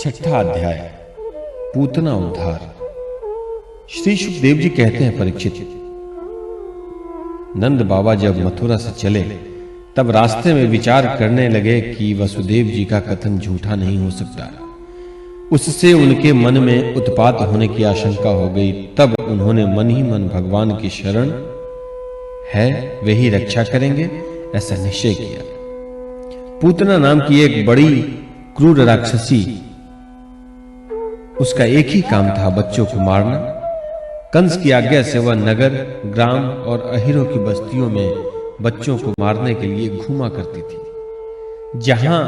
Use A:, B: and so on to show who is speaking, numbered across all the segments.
A: छठा अध्याय पूतना उद्धार। श्री सुखदेव जी कहते हैं, परीक्षित, नंद बाबा जब मथुरा से चले तब रास्ते में विचार करने लगे कि वसुदेव जी का कथन झूठा नहीं हो सकता। उससे उनके मन में उत्पात होने की आशंका हो गई। तब उन्होंने मन ही मन भगवान की शरण है वे ही रक्षा करेंगे ऐसा निश्चय किया। पूतना नाम की एक बड़ी क्रूर राक्षसी, उसका एक ही काम था बच्चों को मारना। कंस की आज्ञा से वह नगर, ग्राम और अहिरों की बस्तियों में बच्चों को मारने के लिए घूमा करती थी। जहां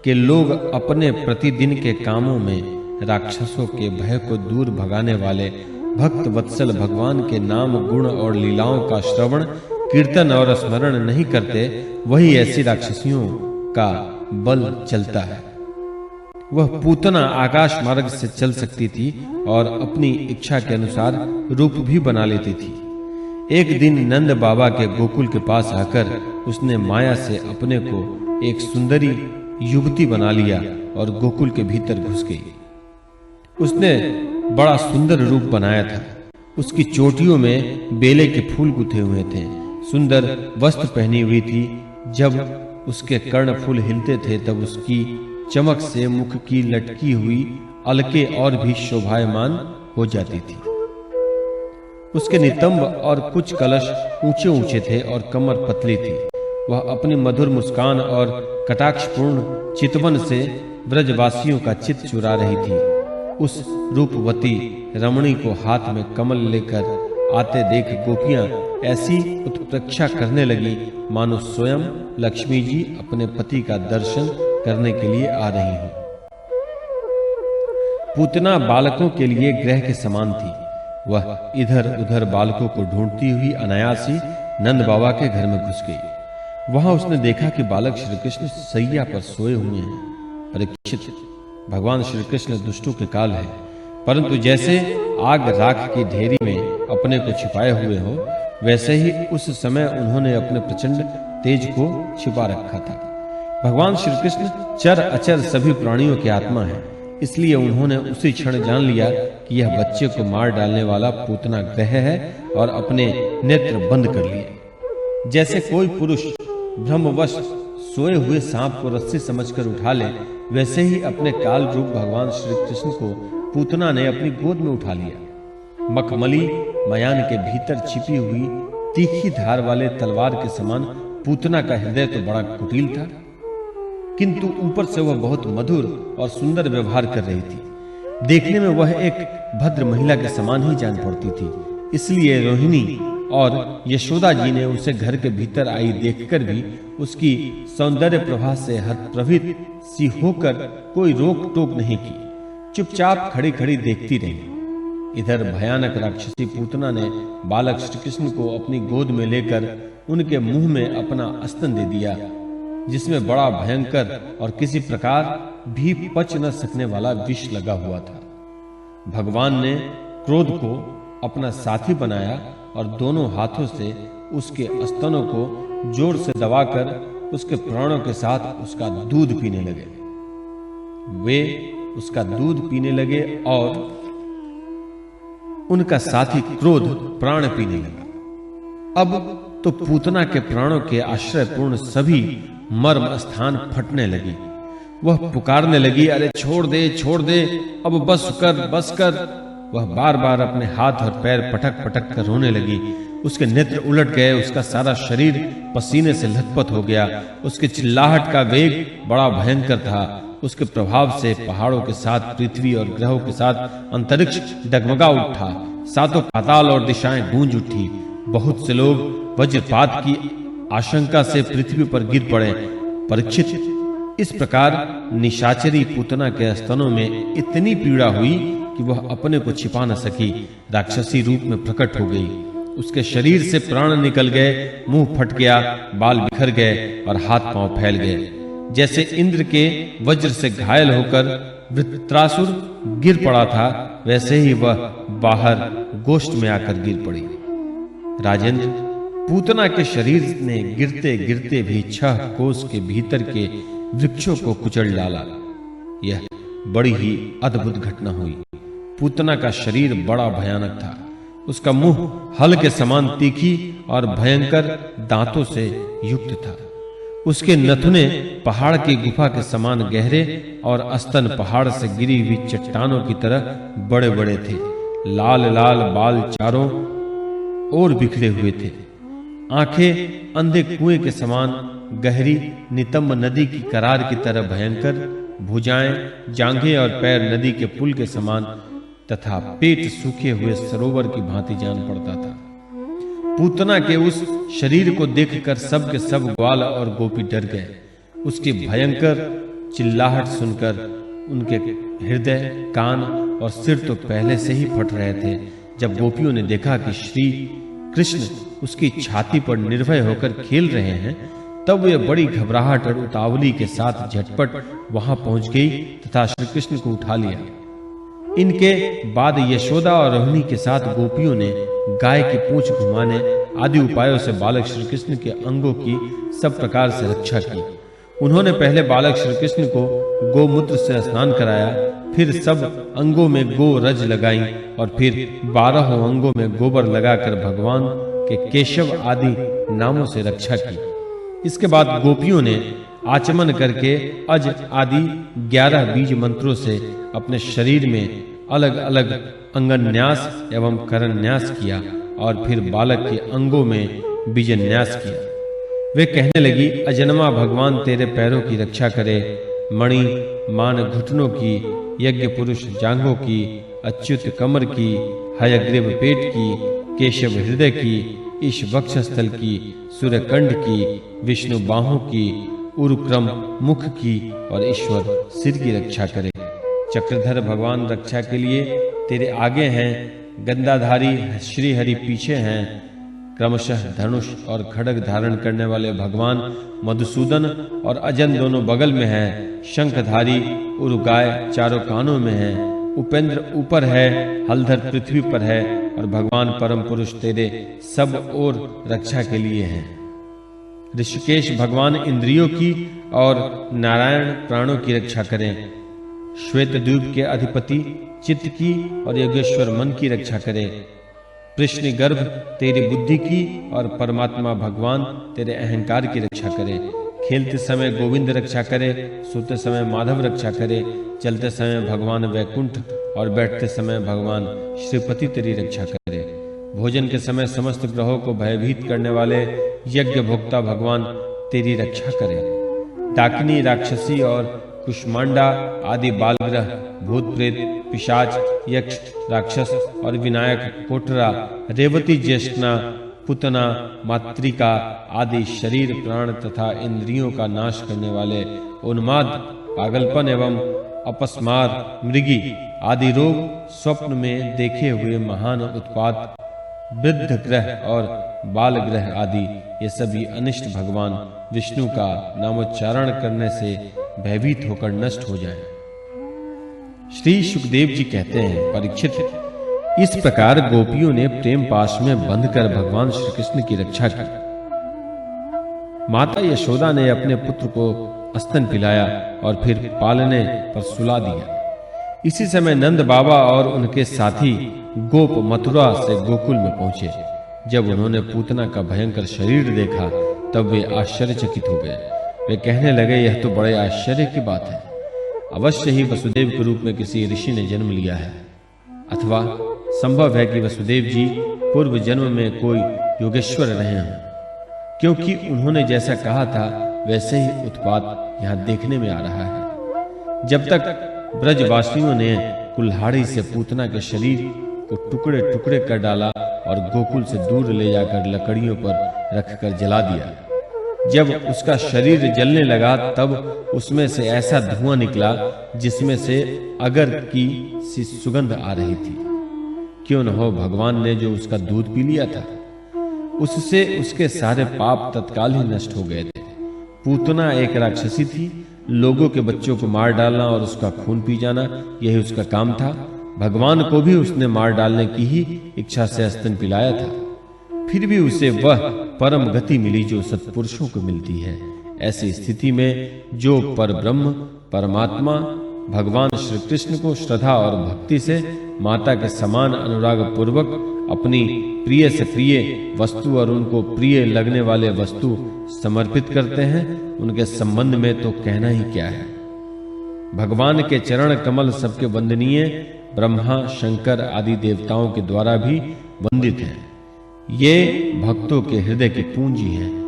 A: के लोग अपने प्रतिदिन के कामों में राक्षसों के भय को दूर भगाने वाले भक्त वत्सल भगवान के नाम, गुण और लीलाओं का श्रवण, कीर्तन और स्मरण नहीं करते, वही ऐसी राक्षसियों का बल चलता है। वह पूतना आकाश मार्ग से चल सकती थी और अपनी इच्छा के अनुसार रूप भी बना लेती थी। एक दिन नंद बाबा के गोकुल के पास आकर उसने माया से अपने को एक सुंदरी युवती बना लिया और गोकुल के भीतर घुस गई। उसने बड़ा सुंदर रूप बनाया था। उसकी चोटियों में बेले के फूल गुथे हुए थे, सुंदर वस्त्र पहनी हुई थी। जब उसके कर्ण फूल हिलते थे तब उसकी चमक से मुख की लटकी हुई अलके और भी शोभायमान हो जाती थी। उसके नितंब और कुछ कलश ऊंचे ऊंचे थे और कमर पतली थी। वह अपनी मधुर मुस्कान और कटाक्षपूर्ण चितवन से ब्रजवासियों का चित्त चुरा रही थी। उस रूपवती रमणी को हाथ में कमल लेकर आते देख गोपियां ऐसी उत्प्रेक्षा करने लगी मानो स्वयं लक्ष्मी जी अपने पति का दर्शन करने के लिए आ रही हूं। पूतना बालकों के लिए ग्रह के समान थी। वह इधर उधर बालकों को ढूंढती हुई अनायास ही नंद बाबा के घर में घुस गई। वहां उसने देखा कि बालक श्री कृष्ण सैया पर सोए हुए हैं। परीक्षित, भगवान श्री कृष्ण दुष्टों के काल है, परंतु जैसे आग राख की ढेरी में अपने को छिपाए हुए हो, वैसे ही उस समय उन्होंने अपने प्रचंड तेज को छिपा रखा था। भगवान श्री कृष्ण चर अचर सभी प्राणियों की आत्मा है, इसलिए उन्होंने उसी क्षण जान लिया कि यह बच्चे को मार डालने वाला पूतना ग्रह है और अपने नेत्र बंद कर लिए। जैसे कोई पुरुष भ्रमवश सोए हुए सांप को रस्सी समझकर उठा ले, वैसे ही अपने काल रूप भगवान श्री कृष्ण को पूतना ने अपनी गोद में उठा लिया। मखमली मयान के भीतर छिपी हुई तीखी धार वाले तलवार के समान पूतना का हृदय तो बड़ा कुटिल था, किंतु ऊपर से वह बहुत मधुर और सुंदर व्यवहार कर रही थी। देखने में वह एक भद्र महिला के समान ही जान पड़ती थी। इसलिए रोहिणी और यशोदा जी ने उसे घर के भीतर आई देखकर भी उसकी सौंदर्य प्रभा से हतप्रभित सी होकर कोई रोक टोक नहीं की, चुपचाप खड़ी खड़ी देखती रही। इधर भयानक राक्षसी पूतना ने बालक श्री कृष्ण को अपनी गोद में लेकर उनके मुंह में अपना स्तन दे दिया, जिसमें बड़ा भयंकर और किसी प्रकार भी पच न सकने वाला विष लगा हुआ था। भगवान ने क्रोध को अपना साथी बनाया और दोनों हाथों से उसके स्तनों को जोर से दबाकर उसके प्राणों के साथ उसका दूध पीने लगे। वे उसका दूध पीने लगे और उनका साथी क्रोध प्राण पीने लगा। अब तो पूतना के प्राणों के आश्रयपूर्ण सभी मर्म स्थान फटने लगी। वह पुकारने लगी, अरे छोड़ दे, छोड़ दे, अब बस कर, बस कर। वह बार बार अपने हाथ और पैर पटक पटक कर रोने लगी। उसके नेत्र उलट गए, उसका सारा शरीर पसीने से लथपथ हो गया। उसके चिल्लाहट का वेग बड़ा भयंकर था। उसके प्रभाव से पहाड़ों के साथ पृथ्वी और ग्रहों के साथ अंतरिक्ष डगमगा उठा। सातों पाताल और दिशाएं गूंज उठी। बहुत से लोग वज्रपात की आशंका से पृथ्वी पर गिर पड़े। परीक्षित, इस प्रकार निशाचरी पूतना के स्तनों में इतनी पीड़ा हुई कि वह अपने को छिपा न सकी, राक्षसी रूप में प्रकट हो गई। उसके शरीर से प्राण निकल गए, मुंह फट गया, बाल बिखर गए और हाथ पांव फैल गए। जैसे इंद्र के वज्र से घायल होकर वृत्रासुर गिर पड़ा था, वैसे ही वह बाहर गोष्ठ में आकर गिर पड़ी। राजेंद्र, पूतना के शरीर ने गिरते गिरते भी 6 कोस के भीतर के वृक्षों को कुचल डाला। यह बड़ी ही अद्भुत घटना हुई। पूतना का शरीर बड़ा भयानक था। उसका मुंह हल के समान तीखी और भयंकर दांतों से युक्त था। उसके नथुने पहाड़ की गुफा के समान गहरे और स्तन पहाड़ से गिरी हुई चट्टानों की तरह बड़े-बड़े थे। लाल लाल बाल चारों ओर बिखरे हुए थे। आंखें अंधे कुएं के समान गहरी नितंब नदी की करार की तरह भयंकर, भुजाएं, जांघें और पैर नदी के पुल के समान तथा पेट सूखे हुए सरोवर की भांति जान पड़ता था। पूतना के उस शरीर को देखकर सब के सब ग्वाल और गोपी डर गए। उसकी भयंकर चिल्लाहट सुनकर उनके हृदय, कान और सिर तो पहले से ही फट रहे थे। जब गोपियों ने देखा कि श्री कृष्ण उसकी छाती पर निर्भय होकर खेल रहे हैं, तब वे बड़ी घबराहट और उतावली के साथ झटपट वहां पहुंच गई तथा श्री कृष्ण को उठा लिया। इनके बाद यशोदा और रोहिणी के साथ गोपियों ने गाय की पूंछ घुमाने आदि उपायों से बालक श्री कृष्ण के अंगों की सब प्रकार से रक्षा की। उन्होंने पहले बालक श्री कृष्ण को गोमूत्र से स्नान कराया, फिर सब अंगों में गो रज लगाई और फिर 12 अंगों में गोबर लगाकर भगवान के केशव आदि नामों से रक्षा की। इसके बाद गोपियों ने आचमन करके अज आदि 11 बीज मंत्रों से अपने शरीर में अलग अलग अंगन्यास एवं करन्यास किया और फिर बालक के अंगों में बीजन्यास किया। वे कहने लगी, अजन्मा भगवान तेरे पैरों की रक्षा करे, मणि मान घुटनों की, यज्ञ पुरुष जांघों की, अच्युत कमर की, हयग्रीव पेट की, केशव हृदय की, ईश वक्षस्थल की, सूर्यकंड की, विष्णु बाहों की, उरुक्रम मुख की और ईश्वर सिर की रक्षा करे। चक्रधर भगवान रक्षा के लिए तेरे आगे हैं, गंधाधारी श्री हरि पीछे हैं, क्रमशः धनुष और खड्ग धारण करने वाले भगवान मधुसूदन और अजन दोनों बगल में हैं, शंखधारी उरुगाय चारों कानों में हैं, उपेंद्र ऊपर है, हलधर पृथ्वी पर है और भगवान परम पुरुष तेरे सब ओर रक्षा के लिए हैं। ऋषिकेश भगवान इंद्रियों की और नारायण प्राणों की रक्षा करें। श्वेत द्वीप के अधिपति चित्त की और योगेश्वर मन की रक्षा करें। कृष्ण गर्भ तेरी बुद्धि की और परमात्मा भगवान तेरे अहंकार की रक्षा करे। खेलते समय गोविंद रक्षा करे, सोते समय माधव रक्षा करे, चलते समय भगवान वैकुंठ और बैठते समय भगवान श्रीपति तेरी रक्षा करे। भोजन के समय समस्त ग्रहों को भयभीत करने वाले यज्ञ भोक्ता भगवान तेरी रक्षा करे। डाकिनी राक्षसी और कुष्मांडा आदि बालग्रह, भूत प्रेत, पिशाच, यक्ष, राक्षस और विनायक, कोटरा, रेवती, ज्येष्ठना, पुतना, मातृका आदि शरीर, प्राण तथा इंद्रियों का नाश करने वाले उन्माद, पागलपन एवं अपस्मार, मृगी आदि रोग, स्वप्न में देखे हुए महान उत्पात, वृद्ध ग्रह और बाल ग्रह आदि ये सभी अनिष्ट भगवान विष्णु का नामोच्चारण करने से भयभीत होकर नष्ट हो जाएं। श्री सुखदेव जी कहते हैं, परीक्षित, इस प्रकार गोपियों ने प्रेम पाश में बंधकर भगवान श्री कृष्ण की रक्षा की। माता यशोदा ने अपने पुत्र को स्तन पिलाया और फिर पालने पर सुला दिया। इसी समय नंद बाबा और उनके साथी गोप मथुरा से गोकुल में पहुंचे। जब उन्होंने पूतना का भयंकर शरीर देखा तब वे आश्चर्यचकित हो गए। वे कहने लगे, यह तो बड़े आश्चर्य की बात है। अवश्य ही वसुदेव के रूप में किसी ऋषि ने जन्म लिया है, अथवा संभव है कि वसुदेव जी पूर्व जन्म में कोई योगेश्वर रहे हों, क्योंकि उन्होंने जैसा कहा था वैसे ही उत्पात यहाँ देखने में आ रहा है। जब तक ब्रजवासियों ने कुल्हाड़ी से पूतना के शरीर को टुकड़े टुकड़े कर डाला और गोकुल से दूर ले जाकर लकड़ियों पर रखकर जला दिया। जब उसका शरीर जलने लगा तब उसमें से ऐसा धुआं निकला जिसमें से अगर की सी सुगंध आ रही थी। क्यों न हो भगवान ने जो उसका दूध पी लिया था, उससे उसके सारे पाप तत्काल ही नष्ट हो गए थे। पूतना एक राक्षसी थी। लोगों के बच्चों को मार डालना और उसका खून पी जाना, यही उसका काम था। भगवान को भी उसने मार डालने की ही इच्छा से स्तन पिलाया था। फिर भी उसे वह परम गति मिली जो सत्पुरुषों को मिलती है। ऐसी स्थिति में जो परब्रह्म परमात्मा भगवान श्री कृष्ण को श्रद्धा और भक्ति से माता के समान अनुराग पूर्वक अपनी प्रिय से प्रिय वस्तु और उनको प्रिय लगने वाले वस्तु समर्पित करते हैं, उनके संबंध में तो कहना ही क्या है। भगवान के चरण कमल सबके वंदनीय, ब्रह्मा, शंकर आदि देवताओं के द्वारा भी वंदित हैं। ये भक्तों के हृदय की पूंजी हैं।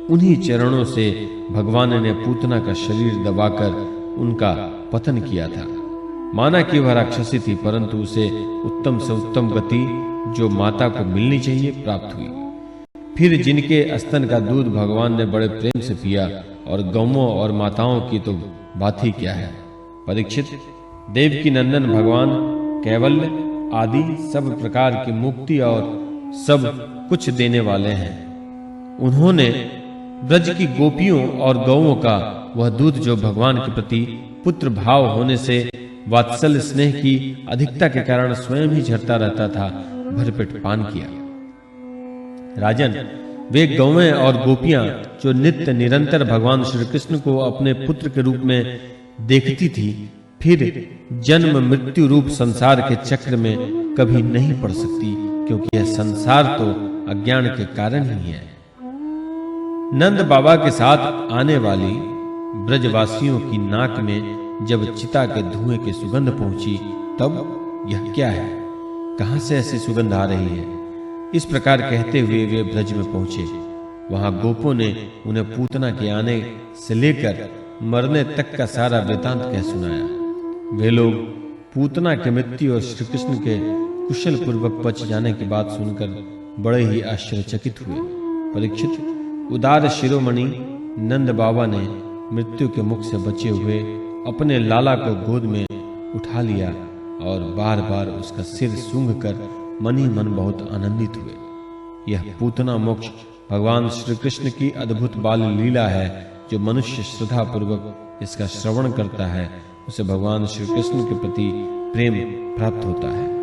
A: उन्हीं चरणों से भगवान ने पूतना का शरीर दबाकर उनका पतन किया था। माना कि वह राक्षसी थी, परंतु उसे उत्तम से उत्तम गति जो माता को मिलनी चाहिए प्राप्त हुई। फिर जिनके स्तन का दूध भगवान ने बड़े प्रेम से पिया, और गौओं और माताओं की तो बात ही क्या है। परीक्षित, देवकी नंदन भगवान कैवल्य आदि सब प्रकार की मुक्ति और सब कुछ देने वाले हैं। उन्होंने ब्रज की गोपियों और गौओं का वह दूध जो भगवान के प्रति पुत्र भाव होने से वात्सल्य स्नेह की अधिकता के कारण स्वयं ही झरता रहता था, भरपेट पान किया। राजन, वे गौएं और गोपियां जो नित्य निरंतर भगवान श्री कृष्ण को अपने पुत्र के रूप में देखती थी, फिर जन्म मृत्यु रूप संसार के चक्र में कभी नहीं पड़ सकती, क्योंकि यह संसार तो अज्ञान के कारण ही है। नंद बाबा के साथ आने वाली ब्रजवासियों की नाक में जब चिता के धुएं की सुगंध पहुंची, तब यह क्या है, कहां से ऐसी सुगंध आ रही है? इस प्रकार कहते हुए वे ब्रज में पहुंचे। वहां गोपों ने उन्हें पूतना के आने से लेकर मरने तक का सारा वृतांत कह सुनाया। वे लोग पूतना की मृत्यु और श्री कृष्ण के कुशल पूर्वक बच जाने की बात सुनकर बड़े ही आश्चर्यचकित हुए। परीक्षित, उदार शिरोमणि नंद बाबा ने मृत्यु के मुख से बचे हुए अपने लाला को गोद में उठा लिया और बार-बार उसका सिर सूंघकर मन ही मन बहुत आनंदित हुए। यह पूतना मोक्ष भगवान श्री कृष्ण की अद्भुत बाल लीला है। जो मनुष्य श्रद्धा पूर्वक इसका श्रवण करता है, उसे भगवान श्री कृष्ण के प्रति प्रेम प्राप्त होता है।